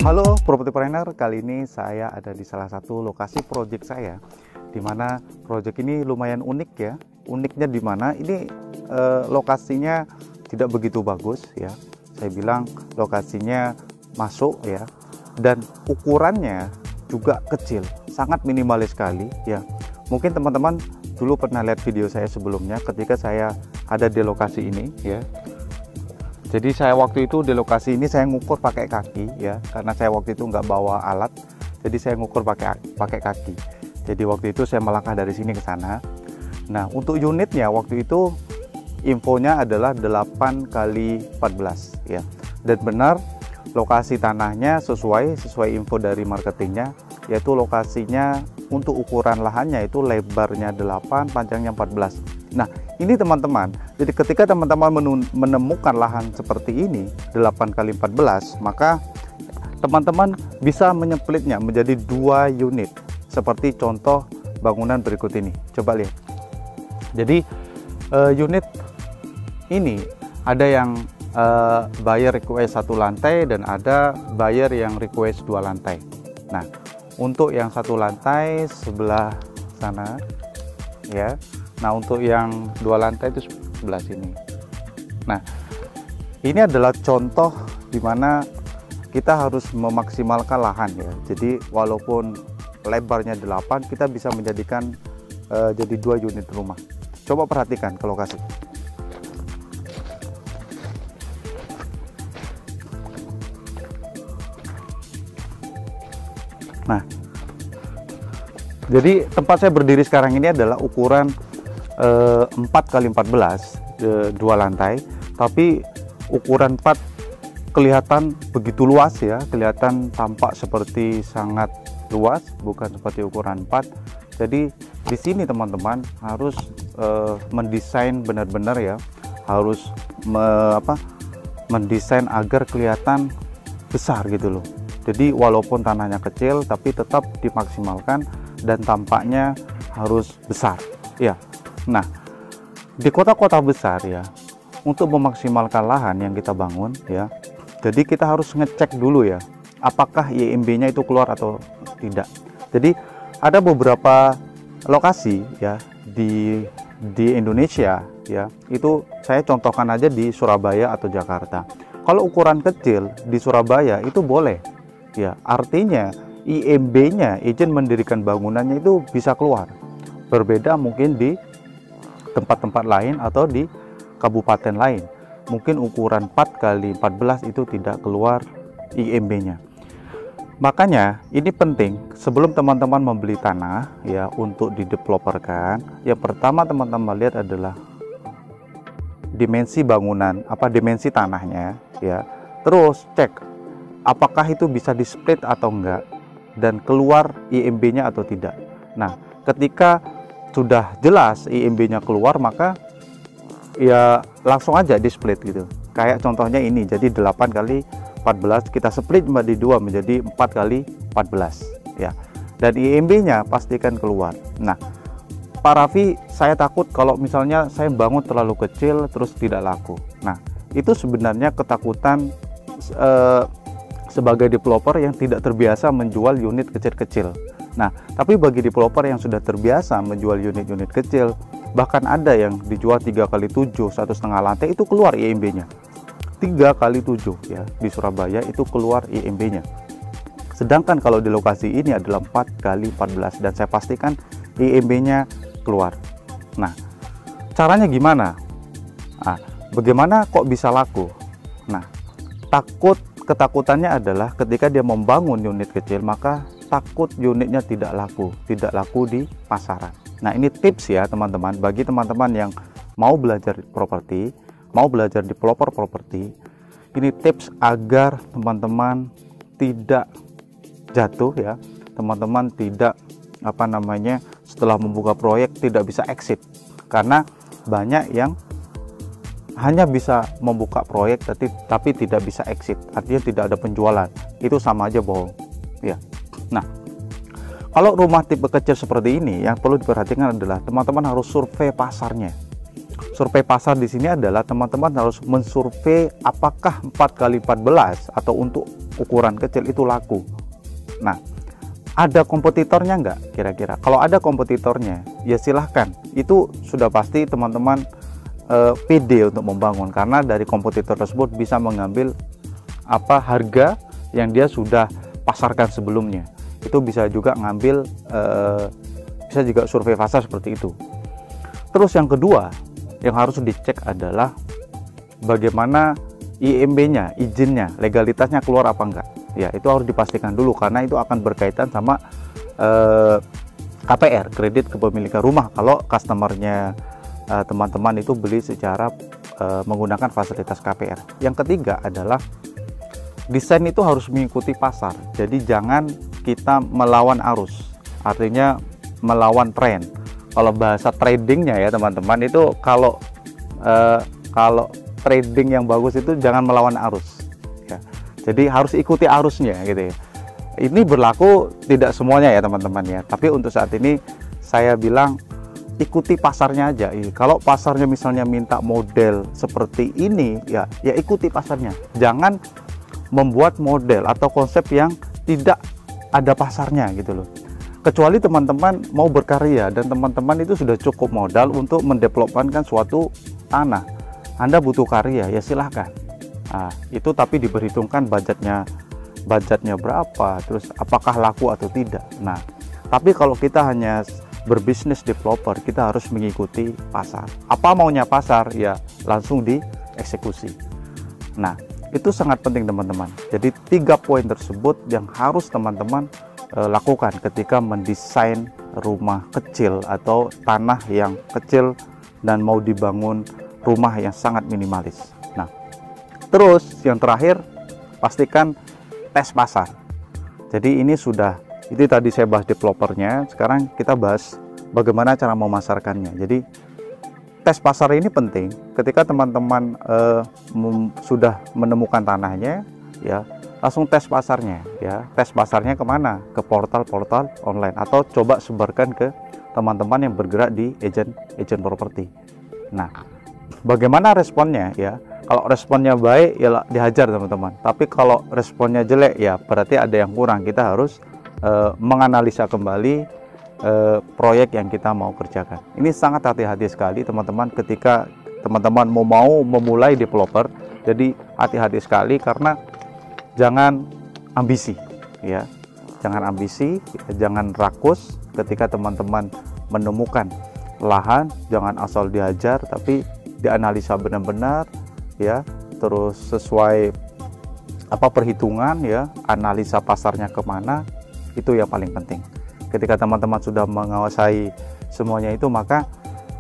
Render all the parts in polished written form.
Halo Propertipreneur, kali ini saya ada di salah satu lokasi project saya, di mana project ini lumayan unik ya. Uniknya di mana ini lokasinya tidak begitu bagus ya. Saya bilang lokasinya masuk ya, dan ukurannya juga kecil, sangat minimalis sekali ya. Mungkin teman-teman dulu pernah lihat video saya sebelumnya ketika saya ada di lokasi ini ya. Jadi saya waktu itu di lokasi ini saya ngukur pakai kaki ya, karena saya waktu itu nggak bawa alat, jadi saya ngukur pakai kaki. Jadi waktu itu saya melangkah dari sini ke sana. Nah untuk unitnya waktu itu infonya adalah 8 kali 14 ya, dan benar lokasi tanahnya sesuai info dari marketingnya, yaitu lokasinya untuk ukuran lahannya itu lebarnya 8, panjangnya 14. Nah ini teman-teman, jadi ketika teman-teman menemukan lahan seperti ini 8 kali 14, maka teman-teman bisa menyemplitnya menjadi 2 unit seperti contoh bangunan berikut ini. Coba lihat. Jadi unit ini ada yang buyer request 1 lantai dan ada buyer yang request 2 lantai. Nah untuk yang 1 lantai sebelah sana ya. Nah untuk yang 2 lantai itu sebelah sini. Nah ini adalah contoh dimana kita harus memaksimalkan lahan ya. Jadi walaupun lebarnya 8, kita bisa menjadikan jadi 2 unit rumah. Coba perhatikan ke lokasi. Nah jadi tempat saya berdiri sekarang ini adalah ukuran 4 kali 14, 2 lantai, tapi ukuran 4 kelihatan begitu luas ya, kelihatan tampak seperti sangat luas, bukan seperti ukuran 4. Jadi di sini teman-teman harus mendesain benar-benar ya, harus mendesain agar kelihatan besar gitu loh. Jadi walaupun tanahnya kecil tapi tetap dimaksimalkan dan tampaknya harus besar ya. Nah di kota-kota besar ya, untuk memaksimalkan lahan yang kita bangun ya, jadi kita harus ngecek dulu ya, apakah IMB-nya itu keluar atau tidak. Jadi ada beberapa lokasi ya di Indonesia ya, itu saya contohkan aja di Surabaya atau Jakarta. Kalau ukuran kecil di Surabaya itu boleh ya, artinya IMB-nya, izin mendirikan bangunannya itu bisa keluar. Berbeda mungkin di tempat-tempat lain atau di kabupaten lain, mungkin ukuran 4 kali 14 itu tidak keluar IMB-nya. Makanya ini penting sebelum teman-teman membeli tanah ya untuk dideveloperkan. Yang pertama teman-teman lihat adalah dimensi bangunan, dimensi tanahnya ya. Terus cek apakah itu bisa di split atau enggak dan keluar IMB-nya atau tidak. Nah ketika sudah jelas IMB-nya keluar, maka ya langsung aja di split gitu. Kayak contohnya ini, jadi 8 kali 14 kita split menjadi 2 menjadi 4 kali 14 ya. Dan IMB-nya pastikan keluar. Nah Pak Raffi, saya takut kalau misalnya saya bangun terlalu kecil terus tidak laku. Nah itu sebenarnya ketakutan sebagai developer yang tidak terbiasa menjual unit kecil-kecil. Nah, tapi bagi developer yang sudah terbiasa menjual unit-unit kecil, bahkan ada yang dijual 3 kali 7, 1,5 lantai itu keluar IMB-nya. 3 kali 7 ya, di Surabaya itu keluar IMB-nya. Sedangkan kalau di lokasi ini adalah 4 kali 14 dan saya pastikan IMB-nya keluar. Nah, caranya gimana? Nah, bagaimana kok bisa laku? Nah, ketakutannya adalah ketika dia membangun unit kecil, maka takut unitnya tidak laku di pasaran. Nah ini tips ya teman-teman, bagi teman-teman yang mau belajar properti, mau belajar developer properti, ini tips agar teman-teman tidak jatuh ya, teman-teman tidak setelah membuka proyek tidak bisa exit, karena banyak yang hanya bisa membuka proyek tapi tidak bisa exit, artinya tidak ada penjualan. Itu sama aja bohong ya. Nah kalau rumah tipe kecil seperti ini, yang perlu diperhatikan adalah teman-teman harus survei pasarnya. survei pasar di sini adalah teman-teman harus mensurvei apakah 4x14 atau untuk ukuran kecil itu laku. Nah, ada kompetitornya nggak kira-kira? Kalau ada kompetitornya, ya silahkan. Itu sudah pasti teman-teman pede untuk membangun, karena dari kompetitor tersebut bisa mengambil harga yang dia sudah pasarkan sebelumnya. Itu bisa juga ngambil, bisa juga survei pasar seperti itu. Terus yang kedua yang harus dicek adalah bagaimana IMB-nya, izinnya, legalitasnya keluar apa enggak. Ya, itu harus dipastikan dulu karena itu akan berkaitan sama KPR, kredit kepemilikan rumah, kalau customernya teman-teman itu beli secara menggunakan fasilitas KPR. Yang ketiga adalah desain itu harus mengikuti pasar. Jadi jangan kita melawan arus, artinya melawan tren. Kalau bahasa tradingnya ya teman-teman, itu kalau trading yang bagus itu jangan melawan arus ya. Jadi harus ikuti arusnya gitu ya. Ini berlaku tidak semuanya ya teman-teman ya, tapi untuk saat ini saya bilang ikuti pasarnya aja. Kalau pasarnya misalnya minta model seperti ini ya ikuti pasarnya. Jangan membuat model atau konsep yang tidak ada pasarnya gitu loh. Kecuali teman-teman mau berkarya dan teman-teman itu sudah cukup modal untuk mendevelopkan suatu tanah. Anda butuh karya, ya silahkan. Nah, itu tapi diperhitungkan budgetnya berapa, terus apakah laku atau tidak. Nah, tapi kalau kita hanya berbisnis developer, kita harus mengikuti pasar. Apa maunya pasar, ya langsung dieksekusi. Nah, itu sangat penting teman-teman. Jadi 3 poin tersebut yang harus teman-teman lakukan ketika mendesain rumah kecil atau tanah yang kecil dan mau dibangun rumah yang sangat minimalis. Nah, terus yang terakhir, pastikan tes pasar. Jadi itu tadi saya bahas developernya, sekarang kita bahas bagaimana cara memasarkannya. Jadi tes pasar ini penting. Ketika teman-teman sudah menemukan tanahnya, ya langsung tes pasarnya. Ya, tes pasarnya kemana? Ke portal-portal online atau coba sebarkan ke teman-teman yang bergerak di agent properti. Nah, bagaimana responnya? Ya, kalau responnya baik, ya dihajar teman-teman. Tapi kalau responnya jelek, ya berarti ada yang kurang. Kita harus menganalisa kembali proyek yang kita mau kerjakan. Ini sangat hati-hati sekali teman-teman ketika teman-teman mau memulai developer. Jadi hati-hati sekali, karena jangan ambisi ya. Jangan ambisi, jangan rakus ketika teman-teman menemukan lahan. Jangan asal dihajar, tapi dianalisa benar-benar ya, terus sesuai perhitungan ya, analisa pasarnya kemana. Itu yang paling penting. Ketika teman-teman sudah menguasai semuanya itu, maka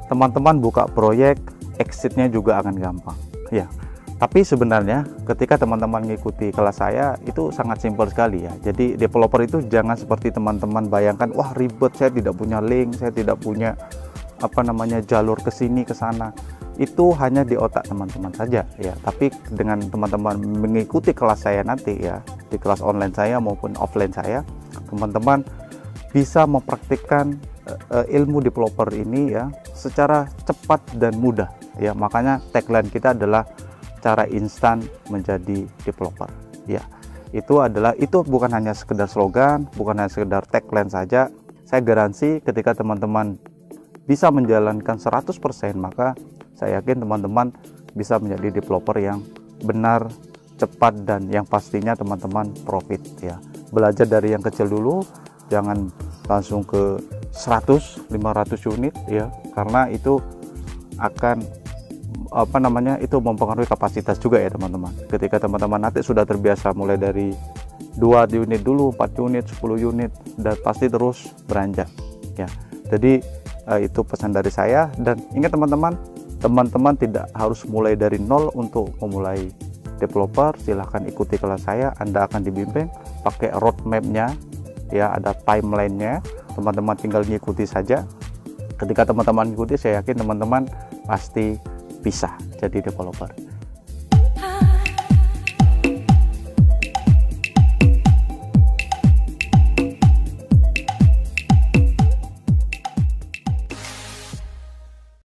teman-teman buka proyek, exitnya juga akan gampang ya. Tapi sebenarnya ketika teman-teman mengikuti kelas saya, itu sangat simpel sekali ya. Jadi developer itu jangan seperti teman-teman bayangkan, wah ribet, saya tidak punya link, saya tidak punya jalur ke sini ke sana. Itu hanya di otak teman-teman saja ya. Tapi dengan teman-teman mengikuti kelas saya nanti ya, di kelas online saya maupun offline saya, teman-teman bisa mempraktikkan ilmu developer ini ya secara cepat dan mudah ya. Makanya tagline kita adalah cara instan menjadi developer ya. Itu bukan hanya sekedar slogan, bukan hanya sekedar tagline saja. Saya garansi ketika teman-teman bisa menjalankan 100%, maka saya yakin teman-teman bisa menjadi developer yang benar, cepat, dan yang pastinya teman-teman profit ya. Belajar dari yang kecil dulu, jangan langsung ke 100, 500 unit ya, karena itu akan itu mempengaruhi kapasitas juga ya teman-teman. Ketika teman-teman nanti sudah terbiasa mulai dari 2 unit dulu, 4 unit, 10 unit, dan pasti terus beranjak ya. Jadi itu pesan dari saya. Dan ingat teman-teman tidak harus mulai dari nol untuk memulai developer. Silahkan ikuti kelas saya, Anda akan dibimbing pakai roadmap-nya ya, ada timeline-nya. Teman-teman tinggal mengikuti saja. Ketika teman-teman ikuti, saya yakin teman-teman pasti bisa jadi developer.